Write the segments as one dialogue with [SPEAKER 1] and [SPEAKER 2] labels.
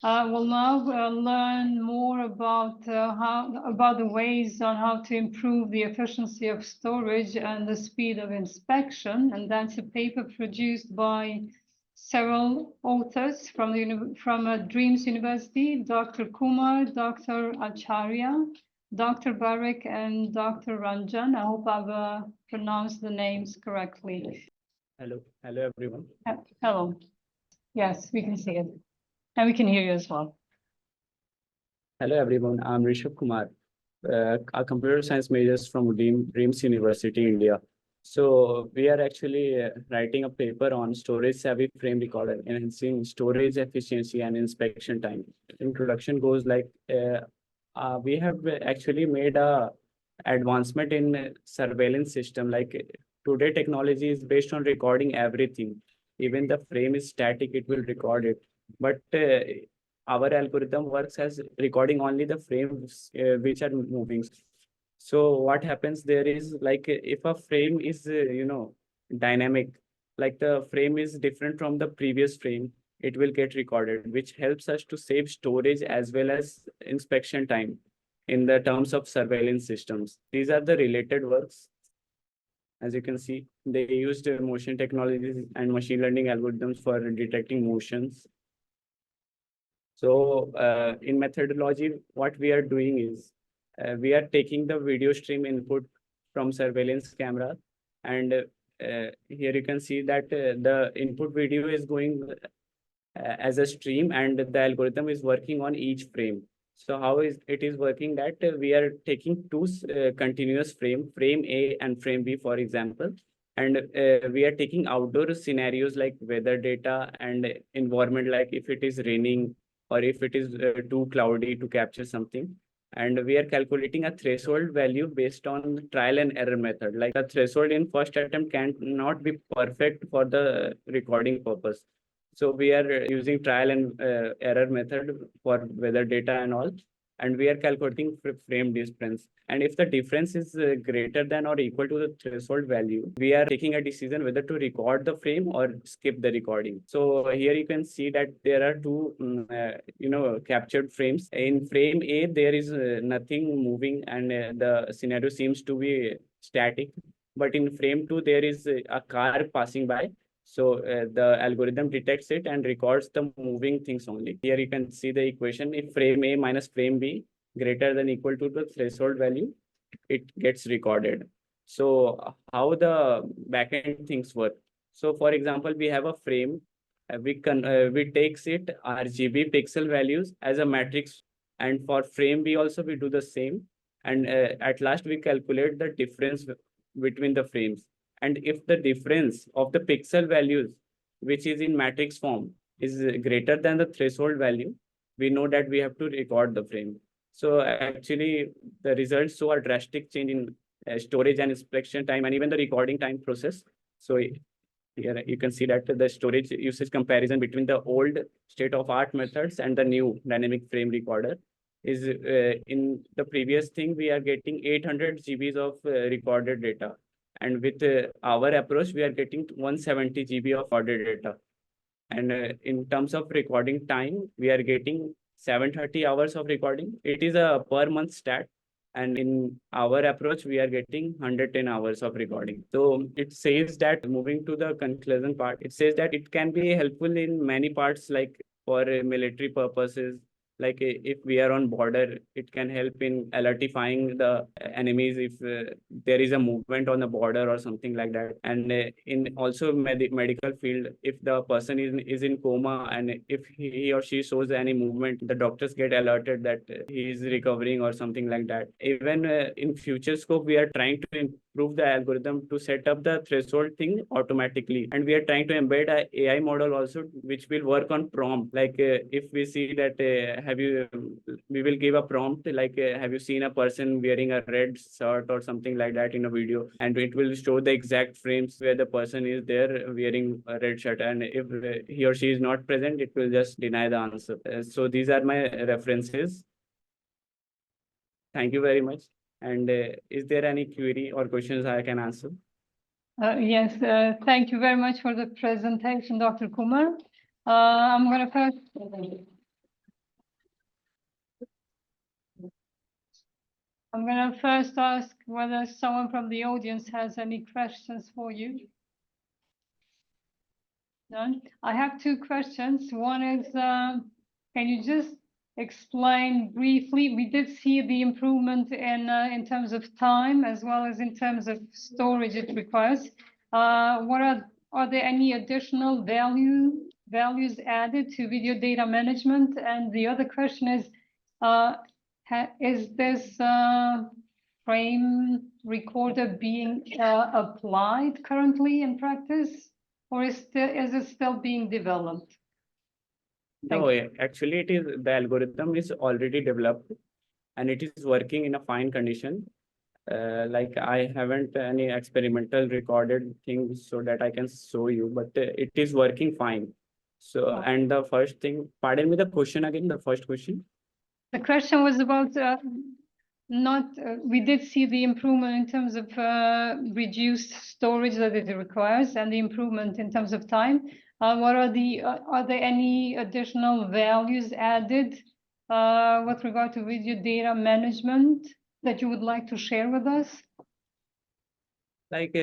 [SPEAKER 1] We'll now learn more about the ways on how to improve the efficiency of storage and the speed of inspection. And that's a paper produced by several authors from Dreams University, Dr. Kumar, Dr. Acharya, Dr. Barak, and Dr. Ranjan. I hope I've pronounced the names correctly.
[SPEAKER 2] Hello everyone.
[SPEAKER 1] Hello. Yes, we can see it. And we can hear you as well.
[SPEAKER 2] Hello everyone, I'm Rishabh Kumar, a computer science major from Dreams University, India. So we are actually writing a paper on storage savvy frame recorder, enhancing storage efficiency and inspection time. Introduction goes like, we have actually made a advancement in surveillance system. Like today technology is based on recording everything. Even the frame is static, it will record it. But our algorithm works as recording only the frames which are moving. So what happens there is like if a frame is, dynamic, like the frame is different from the previous frame, it will get recorded, which helps us to save storage as well as inspection time in the terms of surveillance systems. These are the related works. As you can see, they used motion technologies and machine learning algorithms for detecting motions. So in methodology, what we are doing is we are taking the video stream input from surveillance camera. And here you can see that the input video is going as a stream and the algorithm is working on each frame. So how is it is working that we are taking two continuous frame A and frame B, for example. And we are taking outdoor scenarios like weather data and environment, like if it is raining or if it is too cloudy to capture something. And we are calculating a threshold value based on trial and error method. Like the threshold in first attempt cannot be perfect for the recording purpose. So we are using trial and error method for weather data and all. And we are calculating frame difference. And if the difference is greater than or equal to the threshold value, we are taking a decision whether to record the frame or skip the recording. So here you can see that there are two, captured frames. In frame A, there is nothing moving and the scenario seems to be static. But in frame 2, there is a car passing by. So the algorithm detects it and records the moving things only. Here you can see the equation. If frame A minus frame B greater than equal to the threshold value, it gets recorded. So how the backend things work? So for example, we have a frame. We takes it RGB pixel values as a matrix. And for frame B also we do the same. And at last we calculate the difference between the frames. And if the difference of the pixel values, which is in matrix form, is greater than the threshold value, we know that we have to record the frame. So actually, the results show a drastic change in storage and inspection time and even the recording time process. So here you can see that the storage usage comparison between the old state-of-art methods and the new dynamic frame recorder is in the previous thing, we are getting 800 GBs of recorded data. And with our approach, we are getting 170 GB of recorded data. And in terms of recording time, we are getting 730 hours of recording. It is a per month stat. And in our approach, we are getting 110 hours of recording. So it says that, moving to the conclusion part, it says that it can be helpful in many parts, like for military purposes. Like if we are on border, it can help in alertifying the enemies if there is a movement on the border or something like that. And in also medical field, if the person is in coma and if he or she shows any movement, the doctors get alerted that he is recovering or something like that. Even in future scope, we are trying to improve the algorithm to set up the threshold thing automatically. And we are trying to embed a AI model also, which will work on prompt. Like if we see that we will give a prompt like, have you seen a person wearing a red shirt or something like that in a video? And it will show the exact frames where the person is there wearing a red shirt. And if he or she is not present, it will just deny the answer. So these are my references. Thank you very much. And is there any query or questions I can answer?
[SPEAKER 1] Yes, thank you very much for the presentation, Dr. Kumar. I'm going to first... I'm going to first ask whether someone from the audience has any questions for you. None? I have two questions. One is, can you just explain briefly? We did see the improvement in terms of time as well as in terms of storage it requires. What are there any additional values added to video data management? And the other question is this frame recorder being applied currently in practice? Or is it still being developed?
[SPEAKER 2] No, actually, it is the algorithm is already developed and it is working in a fine condition. Like I haven't any experimental recorded things so that I can show you, but it is working fine. So, and the first thing, pardon me, the question again, the first question.
[SPEAKER 1] The question was about we did see the improvement in terms of reduced storage that it requires and the improvement in terms of time. What are there any additional values added with regard to video data management that you would like to share with us?
[SPEAKER 2] Like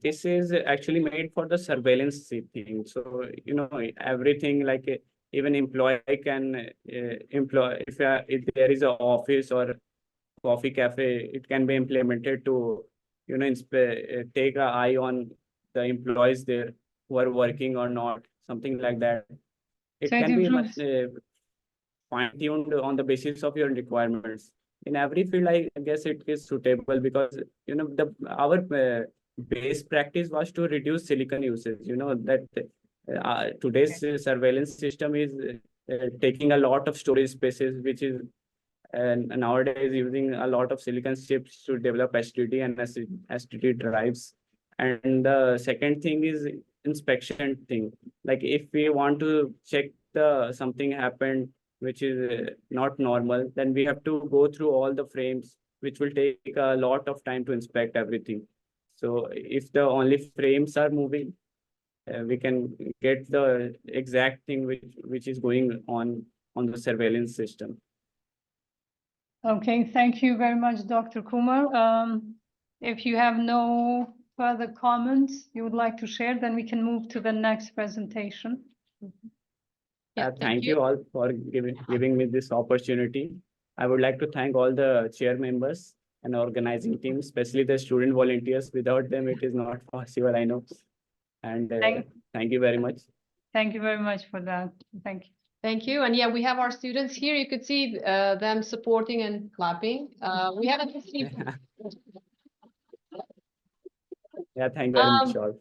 [SPEAKER 2] this is actually made for the surveillance thing. So, you know, everything like even employee can employ if there is an office or coffee cafe, it can be implemented to, you know, take an eye on the employees there who are working or not, something like that. It
[SPEAKER 1] So
[SPEAKER 2] can be much fine-tuned on the basis of your requirements. In every field, I guess it is suitable because, you know, our base practice was to reduce silicon usage. You know, that today's surveillance system is taking a lot of storage spaces, which is and nowadays using a lot of silicon chips to develop HDD and SSD drives. And the second thing is inspection thing. Like if we want to check something happened which is not normal, then we have to go through all the frames, which will take a lot of time to inspect everything. So if the only frames are moving, we can get the exact thing which is going on the surveillance system.
[SPEAKER 1] Okay, thank you very much, Dr. Kumar. If you have no further comments you would like to share, then we can move to the next presentation.
[SPEAKER 3] Yeah,
[SPEAKER 2] thank you all for giving me this opportunity. I would like to thank all the chair members and organizing team, especially the student volunteers. Without them, it is not possible, I know. And thank you very much.
[SPEAKER 1] Thank you very much for that. Thank you.
[SPEAKER 3] Thank you. And yeah, we have our students here. You could see them supporting and clapping. We haven't received.
[SPEAKER 2] Yeah, thank you very much all.